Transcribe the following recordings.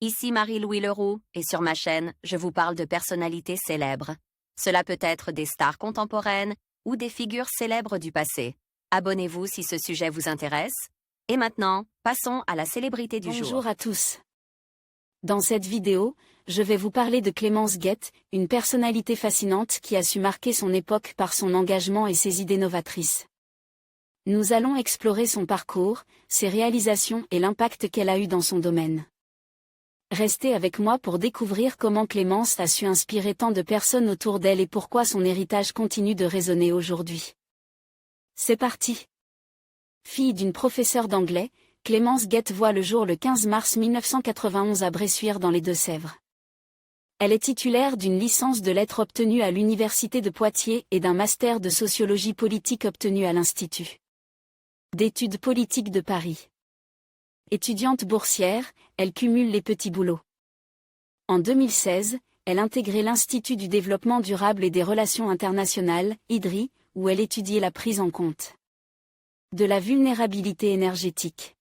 Ici Marie-Louis Leroux, et sur ma chaîne, je vous parle de personnalités célèbres. Cela peut être des stars contemporaines ou des figures célèbres du passé. Abonnez-vous si ce sujet vous intéresse. Et maintenant, passons à la célébrité du jour. Bonjour à tous. Dans cette vidéo, je vais vous parler de Clémence Guette, une personnalité fascinante qui a su marquer son époque par son engagement et ses idées novatrices. Nous allons explorer son parcours, ses réalisations et l'impact qu'elle a eu dans son domaine. Restez avec moi pour découvrir comment Clémence a su inspirer tant de personnes autour d'elle et pourquoi son héritage continue de résonner aujourd'hui. C'est parti. Fille d'une professeure d'anglais, Clémence Guette voit le jour le 15 mars 1991 à Bressuire dans les Deux-Sèvres. Elle est titulaire d'une licence de lettres obtenue à l'Université de Poitiers et d'un master de sociologie politique obtenu à l'Institut d'études politiques de Paris. Étudiante boursière, elle cumule les petits boulots. En 2016, elle intégrait l'Institut du développement durable et des relations internationales, IDRI, où elle étudiait la prise en compte de la vulnérabilité énergétique.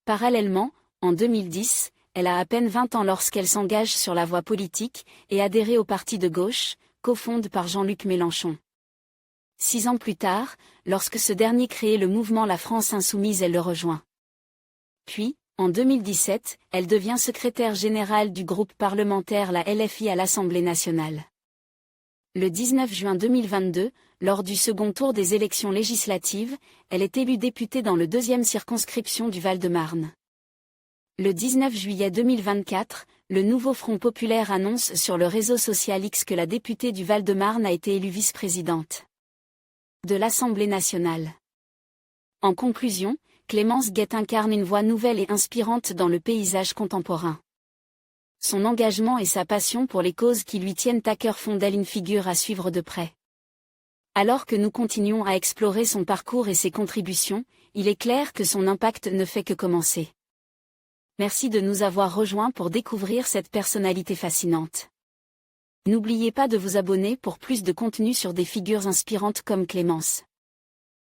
Parallèlement, en 2010, elle a à peine 20 ans lorsqu'elle s'engage sur la voie politique et adhéré au parti de gauche, cofondé par Jean-Luc Mélenchon. 6 ans plus tard, lorsque ce dernier créait le mouvement La France Insoumise, elle le rejoint. Puis, en 2017, elle devient secrétaire générale du groupe parlementaire la LFI à l'Assemblée nationale. Le 19 juin 2022, lors du second tour des élections législatives, elle est élue députée dans le 2e circonscription du Val-de-Marne. Le 19 juillet 2024, le nouveau Front populaire annonce sur le réseau social X que la députée du Val-de-Marne a été élue vice-présidente de l'Assemblée nationale. En conclusion, Clémence Guette incarne une voix nouvelle et inspirante dans le paysage contemporain. Son engagement et sa passion pour les causes qui lui tiennent à cœur font d'elle une figure à suivre de près. Alors que nous continuons à explorer son parcours et ses contributions, il est clair que son impact ne fait que commencer. Merci de nous avoir rejoints pour découvrir cette personnalité fascinante. N'oubliez pas de vous abonner pour plus de contenu sur des figures inspirantes comme Clémence.